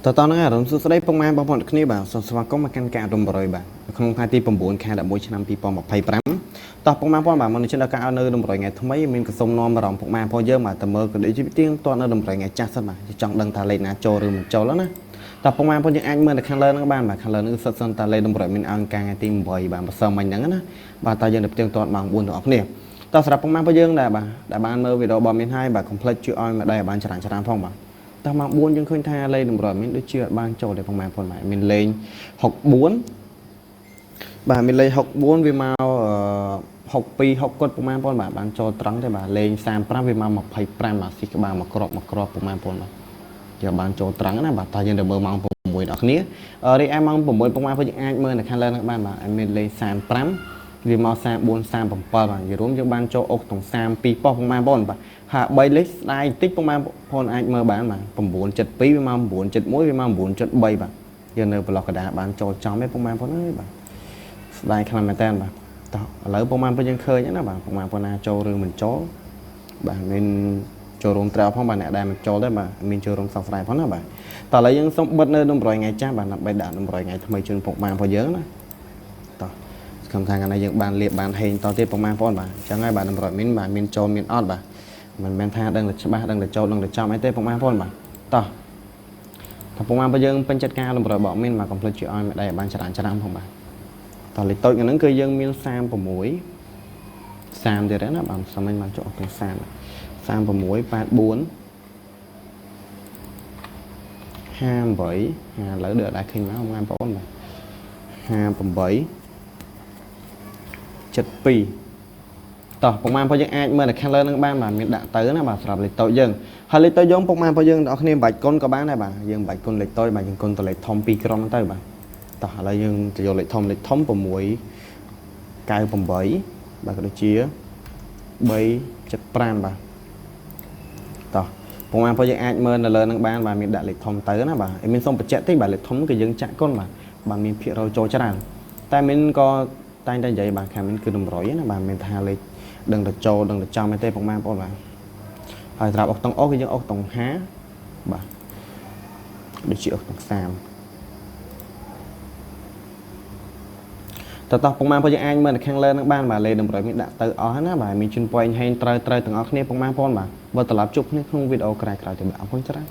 តើហ្នឹងអារម្មណ៍សួស្ដីពុកម៉ែបងប្អូនគ្នាបាទសូមស្វាគមន៍មកកាន់ការរំរយបាទក្នុងថ្ងៃទី9ខែ11ឆ្នាំ2025តោះពុកម៉ែបងប្អូនបាទមកនេះដល់ការឲ្យនៅរំរយថ្ងៃថ្មីមានក៏សូមនាំអារម្មណ៍ពុកម៉ែបងយើងបាទតើមើលក៏ដូចជាទៀងទាត់នៅរំរយថ្ងៃចាស់សិនបាទចង់ដឹងថាលេខណាចូលឬមិនចូលណាតើពុកម៉ែបងយើងអាចមើលនៅខាងលើហ្នឹងបានបាទខាងលើហ្នឹងគឺសិតសិនតាលេខរំរយមានអង្គការថ្ងៃទី8បាទម្សិលមិញហ្នឹងណាបាទតើយើងទៅទៀងទាត់ម៉ោង4ទាំងអស់គ្នាតើសម្រាប់ពុកម៉ែបងយើងដែលបានមើលវីដេអូរបស់មានហើយបាទកុំភ្លេចជួយឲ្យម្ដាយឲ្យបានច្រើនផងបាទតើម៉ោង4យើងឃើញថាលេខតម្រុយមានដូចជាអត់បានចូលទេផងម៉ែបងបាទមានលេខ64បាទមានលេខ64វាមក62 60គាត់ពុកម៉ែបងបាទបានចូលត្រង់ទេបាទលេខ35វាមក25បាទស៊ីក្បាលមកក្របពុកម៉ែបងបាទយកបានចូលត្រង់ណាបាទតើយើងទៅមើលម៉ោង6អ្នកគ្នារីឯម៉ោង6ពុកម៉ែបងយើងអាចមើលនៅខាងលើហ្នឹងបានបាទមានលេខ35វាមក34 37បាទយរួមយើងបានចូលអុកក្នុង32ប៉ុស្តិ៍ពុកម៉ែបងបាទហា3លេខស្ដាយបន្តិចពុកម៉ែបងអាចមើលបានបាទ972វាមក971វាមក973បាទយើងនៅប្លុកកដាបានចូលចំទេពុកម៉ែបងអើយបាទស្ដាយខ្លាំងមែនតើបាទតោះឥឡូវពុកម៉ែបងយើងឃើញណាបាទពុកម៉ែបងណាចូលឬមិនចូលបាទមានចូលរួមត្រាវផងបាទអ្នកដែលមិនចូលទេបាទមានចូលរួមសោកស្ដាយផងណាបាទតោះឥឡូវយើងសូមបិទនៅរំរយថ្ងៃចាស់បាទដើម្បីដាក់រំរយថ្ងៃថ្មីជូនពុកម៉ែបងយើងណាតោះសង្ឃឹមថាថ្ងៃនេះយើងបានលៀបបានហេងតទៀតពុកម៉ែបងបាទអញ្ចឹងហើយបាទរំរយមានបាទមានចូលមានអត់បាទមិនមែនថាដឹងតែច្បាស់ដឹងតែចូលដឹងតែចំអីទេពុកម៉ែបងបាទតោះថាពុកម៉ែបងយើងពេញចិត្តការរំរយបកមានបាទកុំភ្លេចជួយឲ្យម្ដាយបានច្រើនផងបាទតោះលេខតូចហ្នឹងគឺយើងមាន36 30ទៀតណាបាទសាមិញបានចូលក្នុង30 36 84 58ឥឡូវដល់ដែរឃើញមកបងប្អូនបាទ58 72តោះពុកម៉ែបងយើងអាចមើលនៅខាងលើនឹងបានបាទមានដាក់ទៅណាបាទសម្រាប់លេខតូចយើងហើយលេខតូចយើងពុកម៉ែបងយើងអ្នកគ្នាបាច់គុណក៏បានដែរបាទយើងបាច់គុណលេខតូចបាទយើងគុណទៅលេខធំ2ក្រុមទៅបាទតោះឥឡូវយើងទៅយកលេខធំ698បាទក៏ដូចជា375បាទតោះពុកម៉ែបងយើងអាចមើលនៅលើនឹងបានបាទមានដាក់លេខធំទៅណាបាទមានសុំបញ្ជាក់តិចបាទលេខធំគឺយើងចាក់គុណបាទមានភាគរយចូលច្រើនតែមានក៏តែងតែនិយាយបាទខាងមានគឺតម្រុយណាបាទមានថាលេខដឹងតែចូលដឹងតែចំទេពុកម៉ែបងប្អូនបាទហើយត្រាប់អុកតុងអូគឺយើងអុកតុង50បាទដូចជាអុកតុង30តោះពុកម៉ែបងយើងអាចមើលនៅខាងលើនឹងបានបាទលេខតម្រុយមានដាក់ទៅអស់ណាបាទមានជូនពងហេងត្រូវទាំងអស់គ្នាពុកម៉ែបងប្អូនបាទបើត្រឡប់ជួបគ្នាក្នុងវីដេអូក្រោយៗទៀតបាទអរគុណច្រើន